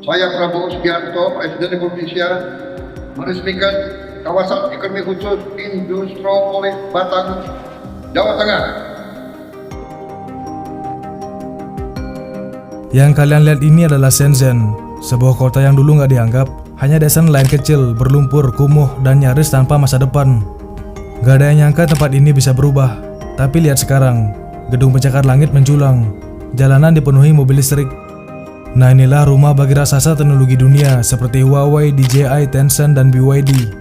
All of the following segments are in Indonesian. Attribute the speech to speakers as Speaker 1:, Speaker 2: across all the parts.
Speaker 1: Saya Prabowo Subianto, Presiden Republik Indonesia, meresmikan kawasan ekonomi khusus Industropolis Batang, Jawa Tengah.
Speaker 2: Yang kalian lihat ini adalah Shenzhen, sebuah kota yang dulu nggak dianggap, hanya desa nelayan kecil, berlumpur, kumuh, dan nyaris tanpa masa depan. Gak ada yang nyangka tempat ini bisa berubah, tapi lihat sekarang, gedung pencakar langit menjulang, jalanan dipenuhi mobil listrik. Nah inilah rumah bagi raksasa teknologi dunia seperti Huawei, DJI, Tencent, dan BYD.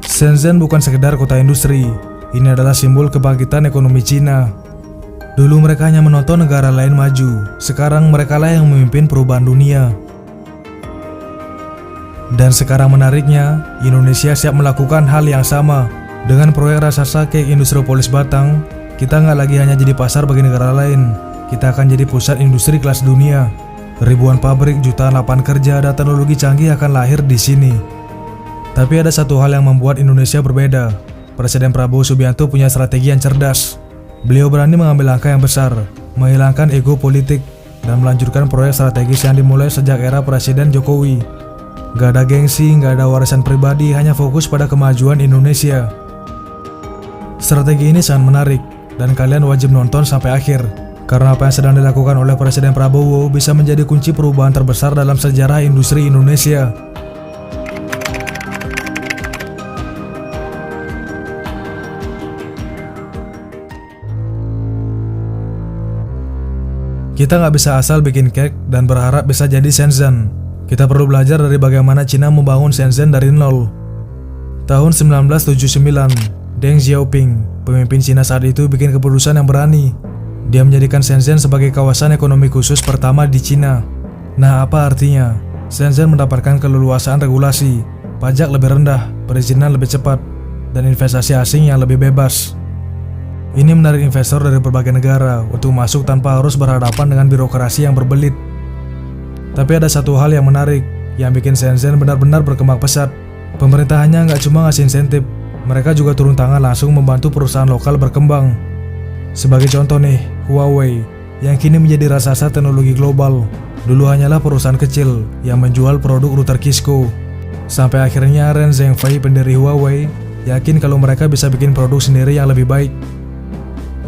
Speaker 2: Shenzhen bukan sekedar kota industri, ini adalah simbol kebangkitan ekonomi Cina. Dulu mereka hanya menonton negara lain maju, sekarang mereka lah yang memimpin perubahan dunia. Dan sekarang menariknya, Indonesia siap melakukan hal yang sama. Dengan proyek raksasa kayak Industropolis Batang, kita nggak lagi hanya jadi pasar bagi negara lain, kita akan jadi pusat industri kelas dunia. Ribuan pabrik, jutaan lapangan kerja, dan teknologi canggih akan lahir di sini. Tapi ada satu hal yang membuat Indonesia berbeda. Presiden Prabowo Subianto punya strategi yang cerdas. Beliau berani mengambil langkah yang besar, menghilangkan ego politik, dan melanjutkan proyek strategis yang dimulai sejak era Presiden Jokowi. Gak ada gengsi, gak ada warisan pribadi, hanya fokus pada kemajuan Indonesia. Strategi ini sangat menarik, dan kalian wajib nonton sampai akhir. Karena apa yang sedang dilakukan oleh Presiden Prabowo bisa menjadi kunci perubahan terbesar dalam sejarah industri Indonesia. Kita nggak bisa asal bikin cake dan berharap bisa jadi Shenzhen. Kita perlu belajar dari bagaimana Cina membangun Shenzhen dari nol. Tahun 1979, Deng Xiaoping, pemimpin Cina saat itu, bikin keputusan yang berani. Dia menjadikan Shenzhen sebagai kawasan ekonomi khusus pertama di Cina. Nah, apa artinya? Shenzhen mendapatkan keleluasaan regulasi, pajak lebih rendah, perizinan lebih cepat, dan investasi asing yang lebih bebas. Ini menarik investor dari berbagai negara untuk masuk tanpa harus berhadapan dengan birokrasi yang berbelit. Tapi ada satu hal yang menarik, yang bikin Shenzhen benar-benar berkembang pesat. Pemerintahannya nggak cuma ngasih insentif, mereka juga turun tangan langsung membantu perusahaan lokal berkembang. Sebagai contoh nih, Huawei, yang kini menjadi raksasa teknologi global, dulu hanyalah perusahaan kecil yang menjual produk router Cisco. Sampai akhirnya Ren Zhengfei, pendiri Huawei, yakin kalau mereka bisa bikin produk sendiri yang lebih baik.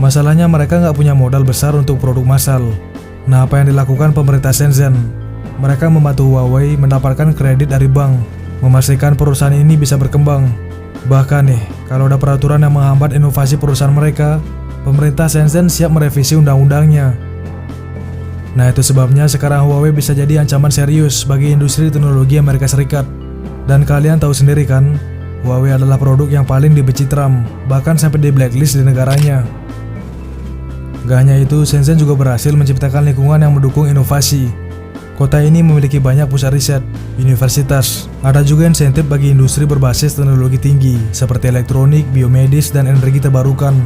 Speaker 2: Masalahnya mereka nggak punya modal besar untuk produk massal. Nah, apa yang dilakukan pemerintah Shenzhen? Mereka membantu Huawei mendapatkan kredit dari bank, memastikan perusahaan ini bisa berkembang. Bahkan nih, kalau ada peraturan yang menghambat inovasi perusahaan mereka, pemerintah Shenzhen siap merevisi undang-undangnya. Nah, itu sebabnya sekarang Huawei bisa jadi ancaman serius bagi industri teknologi Amerika Serikat. Dan kalian tahu sendiri kan, Huawei adalah produk yang paling dibenci Trump, bahkan sampai di blacklist di negaranya. Gak hanya itu, Shenzhen juga berhasil menciptakan lingkungan yang mendukung inovasi. Kota ini memiliki banyak pusat riset, universitas. Ada juga insentif bagi industri berbasis teknologi tinggi, seperti elektronik, biomedis, dan energi terbarukan.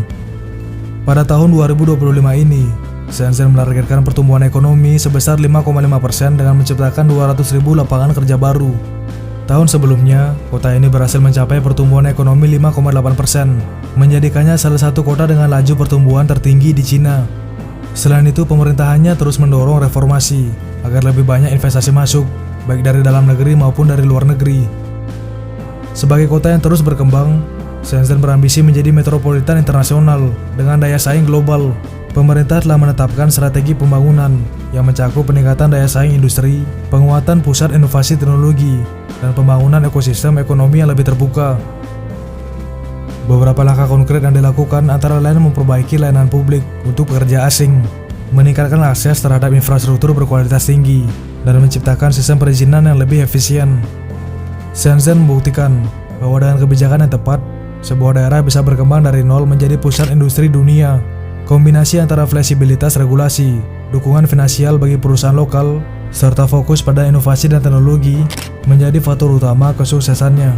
Speaker 2: Pada tahun 2025 ini, Shenzhen menargetkan pertumbuhan ekonomi sebesar 5,5% dengan menciptakan 200.000 lapangan kerja baru. Tahun sebelumnya, kota ini berhasil mencapai pertumbuhan ekonomi 5,8%, menjadikannya salah satu kota dengan laju pertumbuhan tertinggi di Cina. Selain itu, pemerintahannya terus mendorong reformasi agar lebih banyak investasi masuk, baik dari dalam negeri maupun dari luar negeri. Sebagai kota yang terus berkembang, Shenzhen berambisi menjadi metropolitan internasional dengan daya saing global. Pemerintah telah menetapkan strategi pembangunan yang mencakup peningkatan daya saing industri, penguatan pusat inovasi teknologi, dan pembangunan ekosistem ekonomi yang lebih terbuka. Beberapa langkah konkret yang dilakukan antara lain memperbaiki layanan publik untuk pekerja asing, meningkatkan akses terhadap infrastruktur berkualitas tinggi, dan menciptakan sistem perizinan yang lebih efisien. Shenzhen membuktikan bahwa dengan kebijakan yang tepat, sebuah daerah bisa berkembang dari nol menjadi pusat industri dunia. Kombinasi antara fleksibilitas regulasi, dukungan finansial bagi perusahaan lokal, serta fokus pada inovasi dan teknologi menjadi faktor utama kesuksesannya.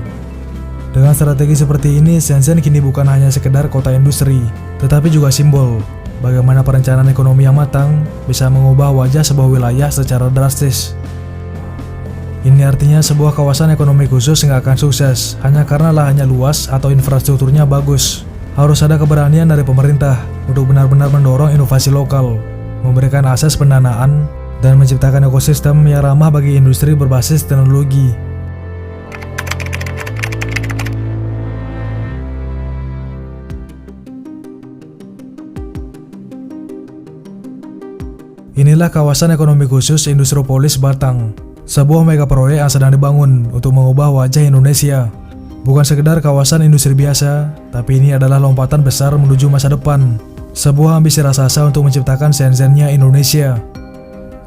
Speaker 2: Dengan strategi seperti ini, Shenzhen kini bukan hanya sekedar kota industri, tetapi juga simbol bagaimana perencanaan ekonomi yang matang bisa mengubah wajah sebuah wilayah secara drastis. Ini artinya sebuah kawasan ekonomi khusus nggak akan sukses hanya karena lahannya luas atau infrastrukturnya bagus. Harus ada keberanian dari pemerintah untuk benar-benar mendorong inovasi lokal, memberikan akses pendanaan, dan menciptakan ekosistem yang ramah bagi industri berbasis teknologi. Inilah kawasan ekonomi khusus Industriopolis Batang, sebuah mega proyek yang sedang dibangun untuk mengubah wajah Indonesia. Bukan sekedar kawasan industri biasa, tapi ini adalah lompatan besar menuju masa depan, sebuah ambisi raksasa untuk menciptakan Shenzhen-nya Indonesia.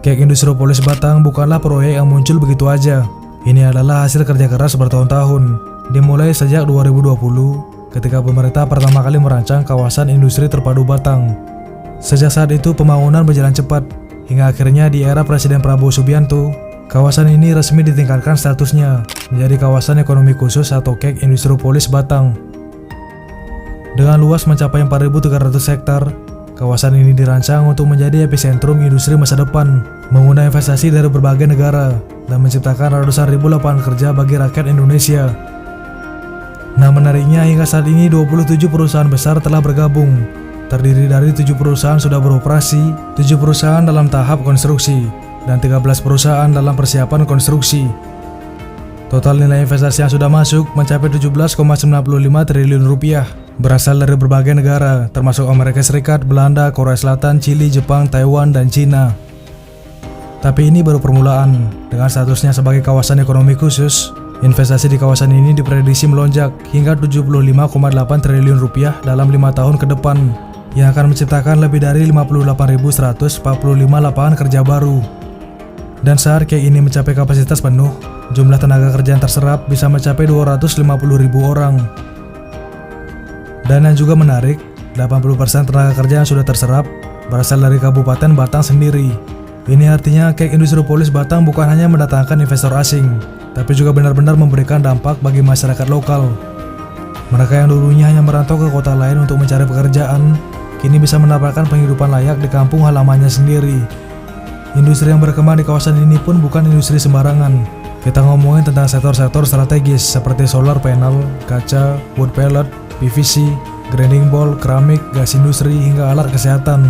Speaker 2: Kek Industriopolis Batang bukanlah proyek yang muncul begitu aja. Ini adalah hasil kerja keras bertahun-tahun, dimulai sejak 2020 ketika pemerintah pertama kali merancang kawasan industri terpadu Batang. Sejak saat itu pembangunan berjalan cepat, hingga akhirnya di era Presiden Prabowo Subianto, kawasan ini resmi ditingkatkan statusnya menjadi kawasan ekonomi khusus atau KEK Industriopolis Batang. Dengan luas mencapai 4.300 hektar, kawasan ini dirancang untuk menjadi epicentrum industri masa depan, mengundang investasi dari berbagai negara, dan menciptakan ratusan ribu lapangan kerja bagi rakyat Indonesia. Nah, menariknya hingga saat ini 27 perusahaan besar telah bergabung, terdiri dari 7 perusahaan sudah beroperasi, 7 perusahaan dalam tahap konstruksi, dan 13 perusahaan dalam persiapan konstruksi. Total nilai investasi yang sudah masuk mencapai 17,95 triliun rupiah, berasal dari berbagai negara, termasuk Amerika Serikat, Belanda, Korea Selatan, Chili, Jepang, Taiwan, dan Cina. Tapi ini baru permulaan. Dengan statusnya sebagai kawasan ekonomi khusus, investasi di kawasan ini diprediksi melonjak hingga 75,8 triliun rupiah dalam 5 tahun ke depan, yang akan menciptakan lebih dari 58.145 lapangan kerja baru. Dan saat KEK ini mencapai kapasitas penuh, jumlah tenaga kerja yang terserap bisa mencapai 250.000 orang. Dan yang juga menarik, 80% tenaga kerja yang sudah terserap berasal dari Kabupaten Batang sendiri. Ini artinya KEK Industriopolis Batang bukan hanya mendatangkan investor asing, tapi juga benar-benar memberikan dampak bagi masyarakat lokal. Mereka yang dulunya hanya merantau ke kota lain untuk mencari pekerjaan, kini bisa mendapatkan penghidupan layak di kampung halamannya sendiri. Industri yang berkembang di kawasan ini pun bukan industri sembarangan. Kita ngomongin tentang sektor-sektor strategis seperti solar panel, kaca, wood pellet, PVC, grinding ball, keramik, gas industri, hingga alat kesehatan.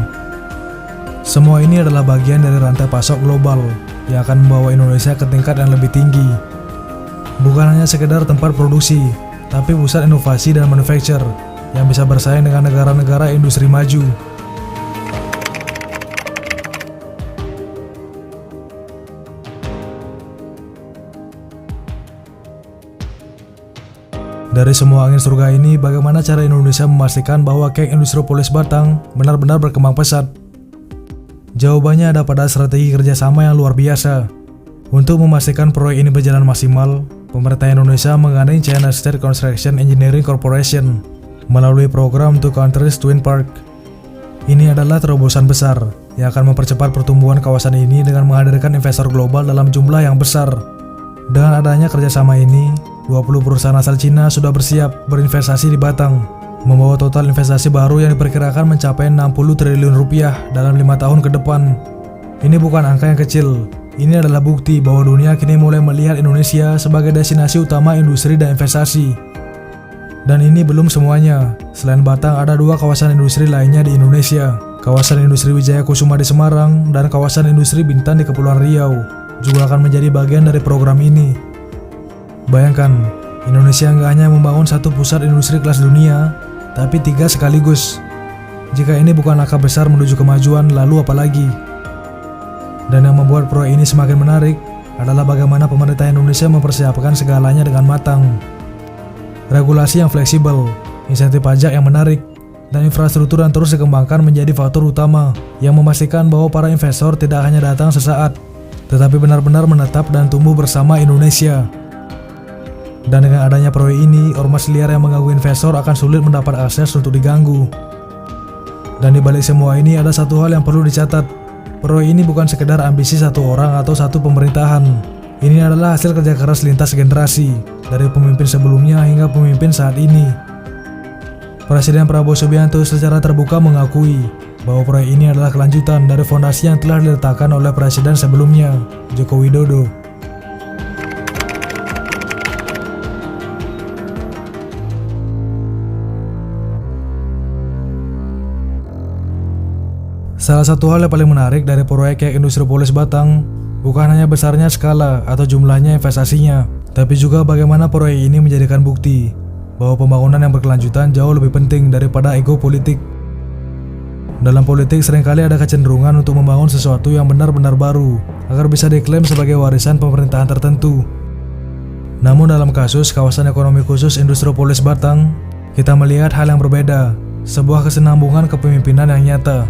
Speaker 2: Semua ini adalah bagian dari rantai pasok global yang akan membawa Indonesia ke tingkat yang lebih tinggi. Bukan hanya sekedar tempat produksi, tapi pusat inovasi dan manufacture yang bisa bersaing dengan negara-negara industri maju. Dari semua angin surga ini, bagaimana cara Indonesia memastikan bahwa KEK Industriopolis Batang benar-benar berkembang pesat? Jawabannya ada pada strategi kerjasama yang luar biasa. Untuk memastikan proyek ini berjalan maksimal, pemerintah Indonesia menggandeng China State Construction Engineering Corporation melalui program Two Countries Twin Park. Ini adalah terobosan besar yang akan mempercepat pertumbuhan kawasan ini dengan menghadirkan investor global dalam jumlah yang besar. Dengan adanya kerjasama ini, 20 perusahaan asal Cina sudah bersiap berinvestasi di Batang, membawa total investasi baru yang diperkirakan mencapai 60 triliun rupiah dalam 5 tahun ke depan. Ini bukan angka yang kecil, ini adalah bukti bahwa dunia kini mulai melihat Indonesia sebagai destinasi utama industri dan investasi. Dan ini belum semuanya. Selain Batang, ada 2 kawasan industri lainnya di Indonesia. Kawasan industri Wijaya Kusuma di Semarang dan kawasan industri Bintan di Kepulauan Riau juga akan menjadi bagian dari program ini. Bayangkan, Indonesia nggak hanya membangun satu pusat industri kelas dunia, tapi 3 sekaligus. Jika ini bukan langkah besar menuju kemajuan, lalu apa lagi? Dan yang membuat proyek ini semakin menarik adalah bagaimana pemerintah Indonesia mempersiapkan segalanya dengan matang. Regulasi yang fleksibel, insentif pajak yang menarik, dan infrastruktur yang terus dikembangkan menjadi faktor utama yang memastikan bahwa para investor tidak hanya datang sesaat, tetapi benar-benar menetap dan tumbuh bersama Indonesia. Dan dengan adanya proyek ini, ormas liar yang mengganggu investor akan sulit mendapat akses untuk diganggu. Dan di balik semua ini ada satu hal yang perlu dicatat. Proyek ini bukan sekedar ambisi satu orang atau satu pemerintahan. Ini adalah hasil kerja keras lintas generasi, dari pemimpin sebelumnya hingga pemimpin saat ini. Presiden Prabowo Subianto secara terbuka mengakui bahwa proyek ini adalah kelanjutan dari fondasi yang telah diletakkan oleh Presiden sebelumnya, Joko Widodo. Salah satu hal yang paling menarik dari proyek kayak Industripolis Batang bukan hanya besarnya skala atau jumlahnya investasinya, tapi juga bagaimana proyek ini menjadikan bukti bahwa pembangunan yang berkelanjutan jauh lebih penting daripada ego politik. Dalam politik seringkali ada kecenderungan untuk membangun sesuatu yang benar-benar baru agar bisa diklaim sebagai warisan pemerintahan tertentu. Namun dalam kasus kawasan ekonomi khusus Industripolis Batang, kita melihat hal yang berbeda, sebuah kesinambungan kepemimpinan yang nyata.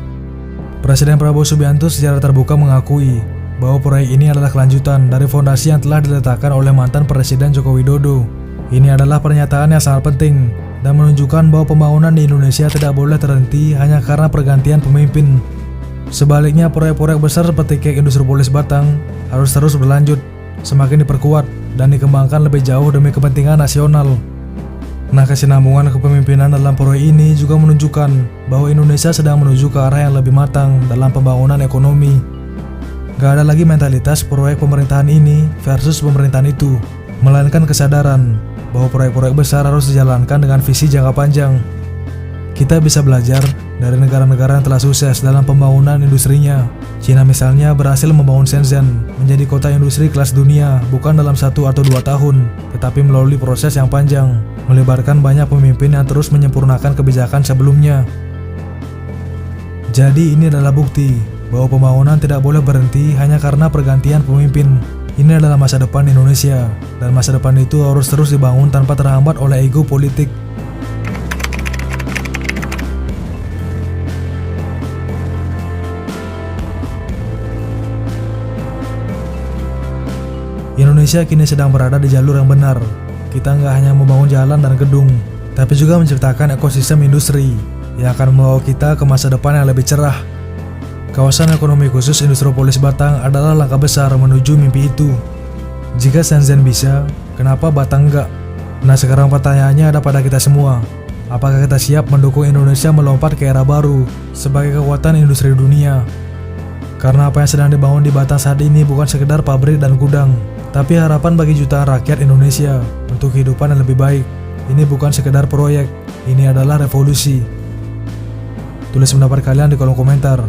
Speaker 2: Presiden Prabowo Subianto secara terbuka mengakui bahwa proyek ini adalah kelanjutan dari fondasi yang telah diletakkan oleh mantan Presiden Joko Widodo. Ini adalah pernyataan yang sangat penting dan menunjukkan bahwa pembangunan di Indonesia tidak boleh terhenti hanya karena pergantian pemimpin. Sebaliknya, proyek-proyek besar seperti kayak Industripolis Batang harus terus berlanjut, semakin diperkuat dan dikembangkan lebih jauh demi kepentingan nasional. Nah, kesinambungan kepemimpinan dalam proyek ini juga menunjukkan bahwa Indonesia sedang menuju ke arah yang lebih matang dalam pembangunan ekonomi. Gak ada lagi mentalitas proyek pemerintahan ini versus pemerintahan itu, melainkan kesadaran bahwa proyek-proyek besar harus dijalankan dengan visi jangka panjang. Kita bisa belajar dari negara-negara yang telah sukses dalam pembangunan industrinya. Cina misalnya berhasil membangun Shenzhen menjadi kota industri kelas dunia bukan dalam 1 atau 2 tahun, tetapi melalui proses yang panjang, melibatkan banyak pemimpin yang terus menyempurnakan kebijakan sebelumnya. Jadi ini adalah bukti bahwa pembangunan tidak boleh berhenti hanya karena pergantian pemimpin. Ini adalah masa depan Indonesia, dan masa depan itu harus terus dibangun tanpa terhambat oleh ego politik. Indonesia kini sedang berada di jalur yang benar. Kita nggak hanya membangun jalan dan gedung, tapi juga menciptakan ekosistem industri yang akan membawa kita ke masa depan yang lebih cerah. Kawasan ekonomi khusus Industripolis Batang adalah langkah besar menuju mimpi itu. Jika Shenzhen bisa, kenapa Batang enggak? Nah, sekarang pertanyaannya ada pada kita semua. Apakah kita siap mendukung Indonesia melompat ke era baru sebagai kekuatan industri dunia? Karena apa yang sedang dibangun di Batang saat ini bukan sekedar pabrik dan gudang, tapi harapan bagi jutaan rakyat Indonesia untuk kehidupan yang lebih baik. Ini bukan sekedar proyek, ini adalah revolusi. Tulis pendapat kalian di kolom komentar.